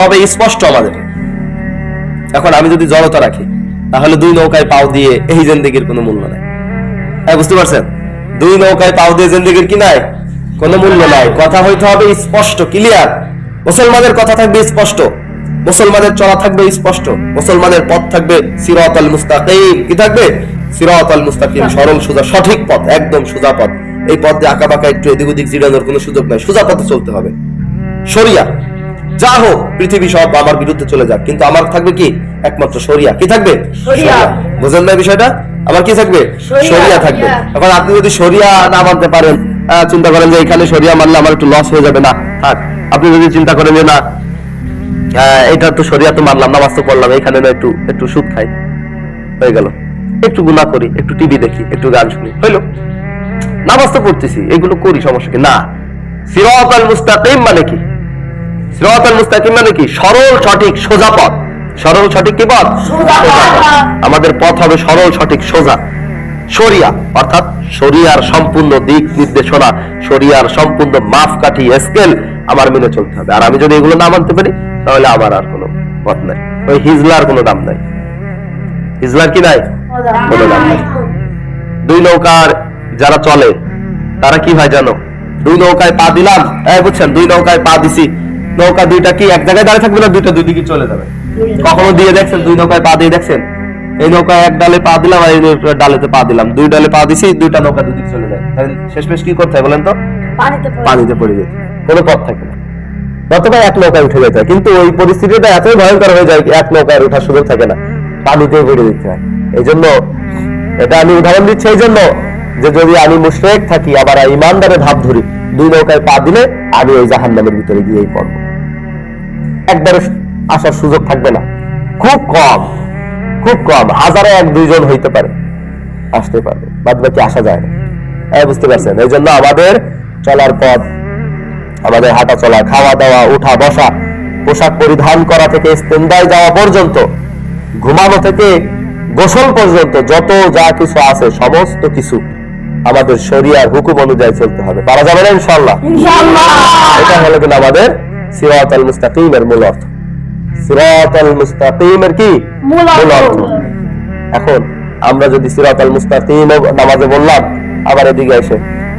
হবে স্পষ্ট আমাদের। এখন আমি যদি জড়তা রাখি তাহলে দুই নৌকায় পাও দিয়ে এই জিন্দেগির কোনো মূল্য নাই। বুঝতে পারছেন? দুই নৌকায় পাও দিয়ে জিন্দেগির কি নাই, কোনো মূল্য নাই। কথা হইতে হবে স্পষ্ট, ক্লিয়ার। মুসলমানের কথা থাকবে স্পষ্ট, মুসলমানের চলা থাকবে স্পষ্ট, মুসলমানের পথ থাকবে সিরাতাল মুস্তাকিম। কি থাকবে? সিরাতাল মুস্তাকিম, সরল সোজা সঠিক পথ, একদম সোজা পথ। এই পথ দিয়ে আঁকা বাঁকা একটু এদিক ওদিক জিরানোর কোনো সুযোগ নাই, সোজা পথে চলতে হবে। শরিয়া যা হোক, পৃথিবী সব আমার বিরুদ্ধে চলে যাক, কিন্তু আমার থাকবে কি? একমাত্র শরিয়া। কি থাকবে? শরিয়া। বুঝলেন না বিষয়টা? আমার কি থাকবে? শরিয়া থাকবে। এখন আপনি যদি শরিয়া না মানতে পারেন, চিন্তা করেন যে এখানে শরিয়া মানলে আমার একটু লস হয়ে যাবে, না থাক। আপনি যদি চিন্তা করেন যে না, এটা তো শরিয়া তো মানলাম, নামাজ তো পড়লাম, এখানে না একটু একটু সুদ খাই, হয়ে গেল। একটু গুনাহ করি, একটু টিভি দেখি, একটু গান শুনি, হইলো। নামাজ তো পড়তেছি, এগুলো করি, সমস্যা কি? না। সিরাতাল মুস্তাকিম মানে কি? সিরাতাল মুস্তাকিম মানে কি? সরল সঠিক সোজা পথ। সরল সঠিক কি পথ? সোজা পথ। আমাদের পথ হবে সরল সঠিক সোজা। শরিয়া অর্থাৎ শরিয়ার সম্পূর্ণ দিক নির্দেশনা, শরিয়ার সম্পূর্ণ মাপকাঠি স্কেল আমার মেনে চলতে হবে। আর আমি যদি এগুলো না মানতে পারি তাহলে আমার আর কোনো পথ নাই। ওই হিজলার কোনো দাম নাই। হিজলার কি নাই? কোনো দাম নাই। দুই নৌকার যারা চলে তারা কি হয় জানো? দুই নৌকায় পা দিলাম, বুঝছেন, দুই নৌকায় পা দিছি, নৌকা দুইটা কি এক জায়গায় দাঁড়িয়ে থাকবে না, দুইটা দুই দিকে চলে যাবে। কখনো দিয়ে দেখছেন? দুই নৌকায় পা দিয়ে দেখছেন? এই নৌকায় এক ডালে পা দিলাম আর এই ডালেতে পা দিলাম, দুই ডালে পা দিছি, দুইটা নৌকা দুই দিকে চলে যায়। শেষমেশ কি করতে হয় বলেন তো? পানিতে পড়ে যেতে, কোনো পথ থাকে না। অথবা এক নৌকায় উঠে যেতে হয়, কিন্তু ওই পরিস্থিতিটা এতই ভয়ঙ্কর হয়ে যায় এক নৌকায় ওঠার সুযোগ থাকে না, পানিতে পড়ে যেতে হয়। এই জন্য এটা আমি উদাহরণ দিচ্ছি এই জন্য যে যদি আমি মুশরিক থাকি আবার ইমানদারের ভাব ধরি, দুই নৌকায় পা দিলে আমি ওই জাহান্নামের ভিতরে গিয়েই পড়বো, একবারে আসার সুযোগ থাকবে না। খুব কম, খুব কম, হাজারে এক দুইজন হইতে পারে আসতে পারবে, বাদ বাকি আসা যায় না। বুঝতে পারছেন? এই জন্য আমাদের চলার পথ, আমাদের হাঁটা চলা, খাওয়া দাওয়া, উঠা বসা, পোশাক পরিধান করা থেকে ইস্তেঞ্জায় যাওয়া পর্যন্ত, ঘুমানো থেকে গোসল পর্যন্ত, যত যা কিছু আছে সমস্ত কিছু আমাদের শরিয়ার হুকুম অনুযায়ী চলতে হবে। পারা যাবে না ইনশাআল্লাহ? ইনশাআল্লাহ। এটা হলো কিনা আমাদের সিরাতাল মুস্তাকিমের মূল অর্থ। সিরাতাল মুস্তাকিমের কি মূল অর্থ? এখন আমরা যদি সিরাতাল মুস্তাকিম নামাজে বললাম, আবার এদিকে এসে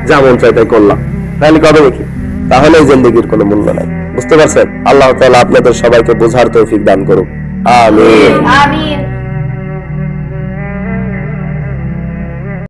যেমন চাই তাই করলাম, তাহলে কবে দেখি? তাহলে এই জিন্দেগির কোনো মূল্য নাই। বুঝতে পারছেন? আল্লাহ তাআলা আপনাদের সবাইকে বোঝার তৌফিক দান করুক। আমিন।